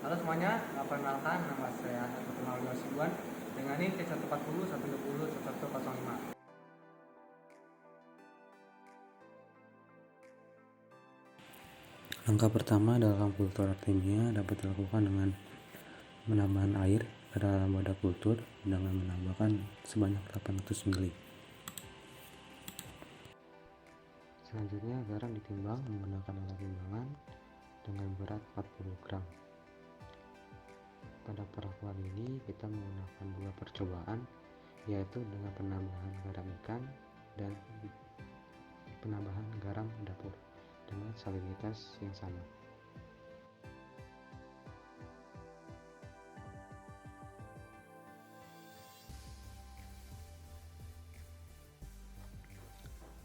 Halo semuanya, perkenalkan nama saya Ronaldo Sibuan dengan NIM C140 120 1105. Langkah pertama dalam kultur artemia dapat dilakukan dengan menambahkan air ke dalam wadah kultur dengan menambahkan sebanyak 800 ml. Selanjutnya garam ditimbang menggunakan alat timbangan dengan berat 40 gram. Pada perlakuan ini kita menggunakan dua percobaan, yaitu dengan penambahan garam ikan dan penambahan garam dapur dengan salinitas yang sama.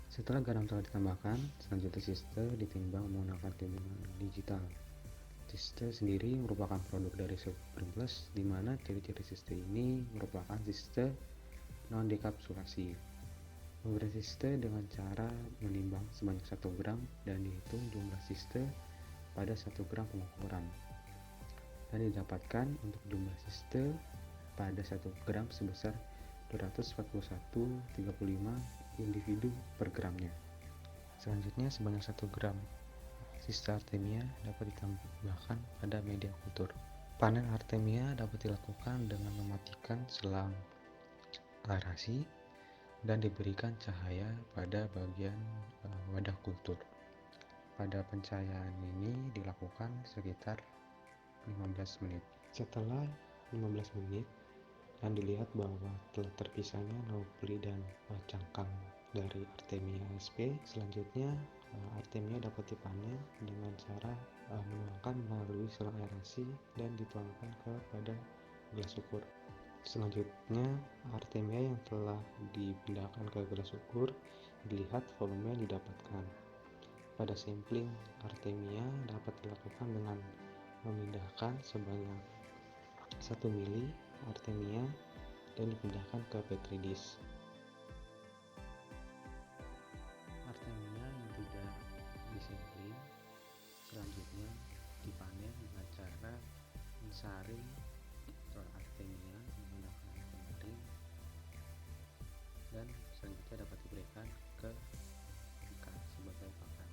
Setelah garam telah ditambahkan, selanjutnya siste ditimbang menggunakan timbangan digital. Siste sendiri merupakan produk dari Supreme Plus, di mana ciri-ciri siste ini merupakan siste non-dekapsulasi. Memberi siste dengan cara menimbang sebanyak 1 gram dan dihitung jumlah siste pada 1 gram pengukuran. Dan didapatkan untuk jumlah siste pada 1 gram sebesar 241,35 individu per gramnya. Selanjutnya sebanyak 1 gram siste artemia dapat ditambahkan pada media kultur. Panen artemia dapat dilakukan dengan mematikan selang aerasi dan diberikan cahaya pada bagian wadah kultur. Pada pencahayaan ini dilakukan sekitar 15 menit. Setelah 15 menit dan dilihat bahwa telah terpisahnya nukli dan cangkang dari artemia sp, selanjutnya artemia dapat dipanen dengan cara menuangkan melalui selang aerasi dan dituangkan kepada gelas ukur. Selanjutnya artemia yang telah dipindahkan ke gelas ukur dilihat volume yang didapatkan. Pada sampling artemia dapat dilakukan dengan memindahkan sebanyak 1 mili artemia dan dipindahkan ke petri dish. Artemia yang tidak disampling selanjutnya dipanen dengan cara mensaring artemia menggunakan pengering dan selanjutnya dapat diberikan ke ikan sebagai pakan.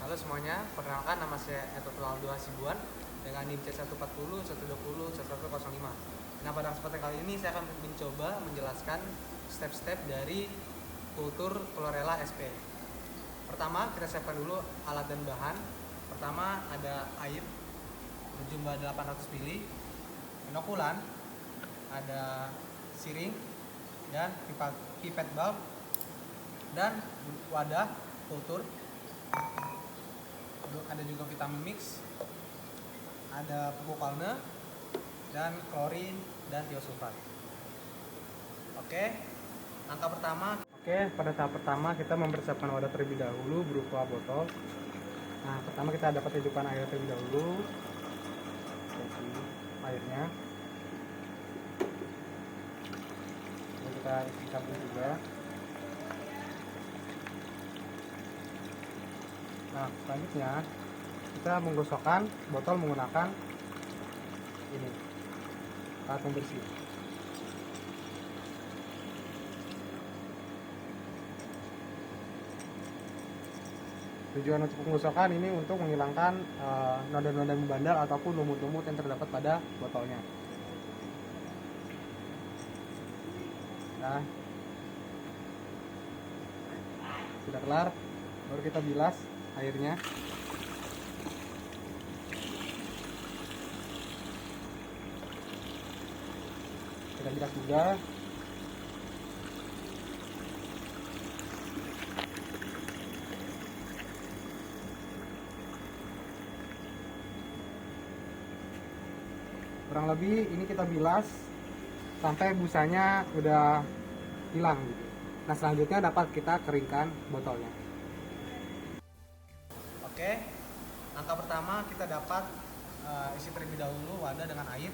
Halo semuanya, perkenalkan nama saya Ronaldo Sibuan dengan NIM C140 120 1105. Nah, pada kesempatan kali ini saya akan mencoba menjelaskan step-step dari kultur chlorella sp. Pertama, kita siapkan dulu alat dan bahan. Pertama ada air berjumlah 800 ml, inokulan, ada siring dan pipet bulb dan wadah kultur. Ada juga vitamin mix, ada pupuk kalne dan klorin dan tiosulfat. Langkah pertama. Pada tahap pertama kita mempersiapkan wadah terlebih dahulu berupa botol. Nah, pertama kita dapat hidupkan air terlebih dahulu. Airnya. Lalu kita campur juga. Nah, selanjutnya kita menggosokkan botol menggunakan ini, alat pembersih. Tujuan untuk penggosokan ini untuk menghilangkan noda-noda membandel ataupun lumut-lumut yang terdapat pada botolnya. Nah, sudah kelar, baru kita bilas airnya. Kita bilas juga. Kurang lebih ini kita bilas sampai busanya udah hilang gitu. Nah, selanjutnya dapat kita keringkan botolnya. Langkah pertama kita dapat isi terlebih dahulu wadah dengan air.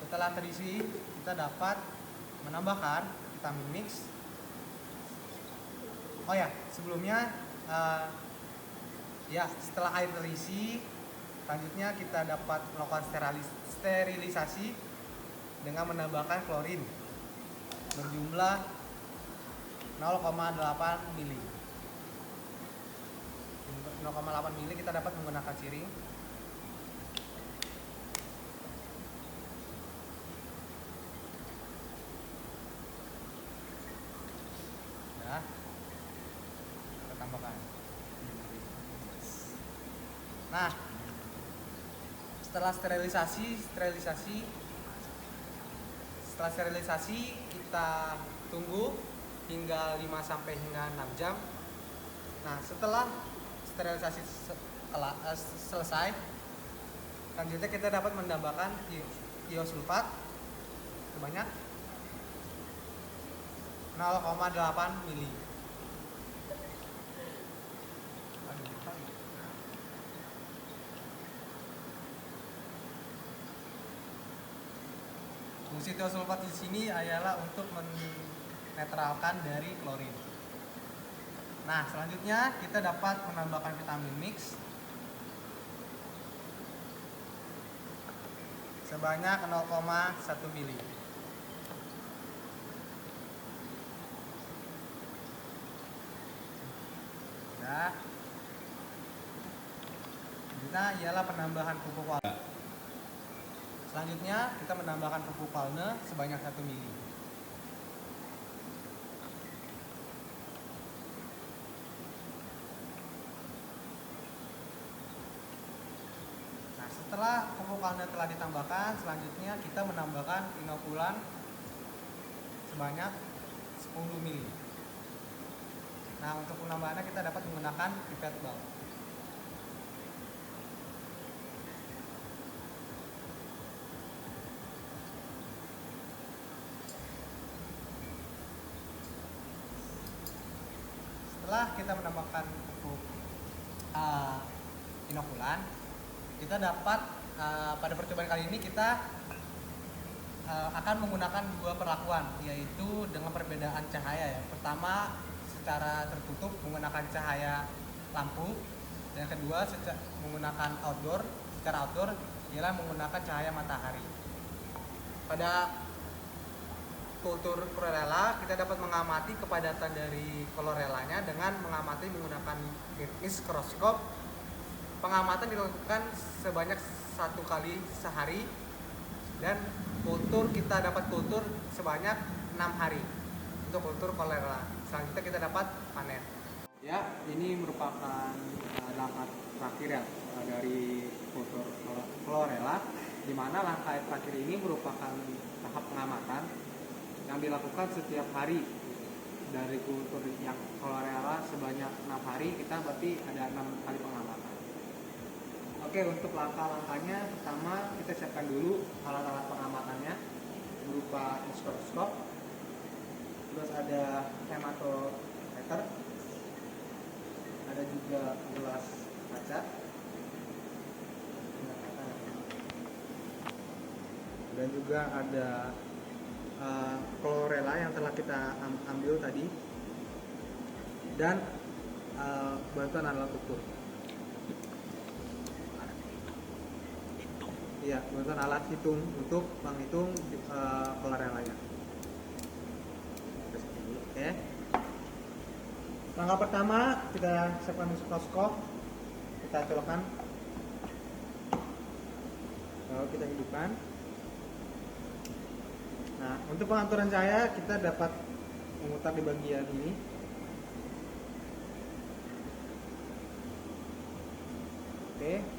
Setelah terisi, kita dapat menambahkan vitamin mix. Oh ya, sebelumnya setelah air terisi, selanjutnya kita dapat melakukan sterilisasi dengan menambahkan klorin berjumlah 0,8 mili. 0,8 mili kita dapat menggunakan siring. Ya, kita tambahkan. Nah, setelah sterilisasi kita tunggu hingga 5 sampai hingga 6 jam. Nah, setelah sterilisasi selesai, selanjutnya kita dapat menambahkan tiosulfat sebanyak 0,8 mili. Fungsi tiosulfat di sini adalah untuk menetralkan dari klorin. Nah, selanjutnya kita dapat menambahkan vitamin mix sebanyak 0,1 mili. Ya. Selanjutnya ialah penambahan pupuk walna. Selanjutnya kita menambahkan pupuk walna sebanyak 1 mili. Nah, setelah pupuk walna telah ditambahkan, selanjutnya kita menambahkan inokulan sebanyak 10 mili. Nah, untuk penambahannya kita dapat menggunakan pipet valve. Setelah kita menambahkan pupuk inokulan, kita dapat pada percobaan kali ini kita akan menggunakan dua perlakuan, yaitu dengan perbedaan cahaya ya. Pertama secara tertutup menggunakan cahaya lampu, dan yang kedua menggunakan secara outdoor ialah menggunakan cahaya matahari. Pada kultur chlorella kita dapat mengamati kepadatan dari chlorellanya dengan mengamati menggunakan mikroskop. Pengamatan dilakukan sebanyak 1 kali sehari, dan kita dapat kultur sebanyak 6 hari untuk kultur chlorella. Selanjutnya kita dapat panen. Ya, ini merupakan langkah terakhir ya dari kultur chlorella, di mana langkah terakhir ini merupakan tahap pengamatan yang dilakukan setiap hari. Dari kultur yang chlorella sebanyak 6 hari, kita berarti ada 6 kali pengamatan. Oke, untuk langkah-langkahnya, pertama kita siapkan dulu alat-alat pengamatannya berupa mikroskop, terus ada hematometer, ada juga gelas kaca, dan juga ada chlorella yang telah kita ambil tadi, dan bantuan alat ukur. Iya, bantuan alat hitung untuk menghitung chlorellanya. Oke. Langkah pertama, kita siapkan mikroskop, kita colokkan, lalu kita hidupkan. Nah, untuk pengaturan cahaya kita dapat memutar di bagian ini. Oke.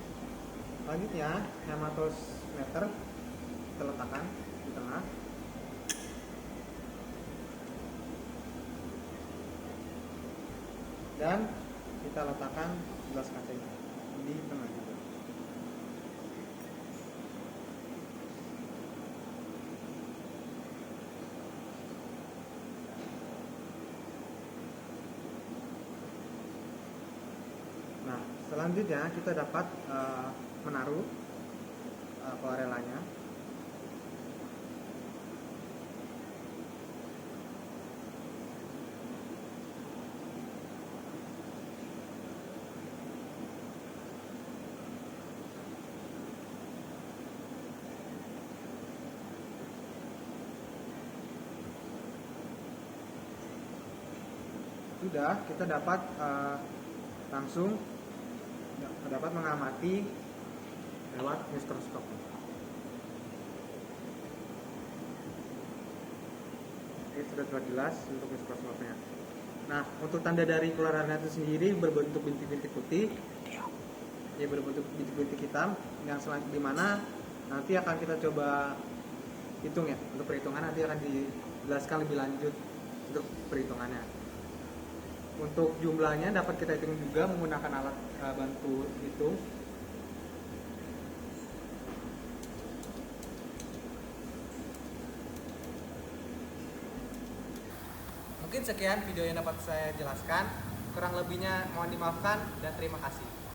Selanjutnya, hematometer kita letakkan di tengah. Dan kita letakkan gelas kacanya di tengah juga. Nah, selanjutnya kita dapat menaruh chlorellanya. sudah kita dapat langsung dapat mengamati lewat mikroskop. Oke, sudah jelas untuk mikroskopnya. Nah, untuk tanda dari keluarannya itu sendiri berbentuk bintik-bintik putih, ya berbentuk bintik-bintik hitam, yang dimana nanti akan kita coba hitung ya. Untuk perhitungan nanti akan dijelaskan lebih lanjut untuk perhitungannya. Untuk jumlahnya dapat kita hitung juga menggunakan alat bantu hitung. Mungkin sekian video yang dapat saya jelaskan. Kurang lebihnya mohon dimaafkan dan terima kasih.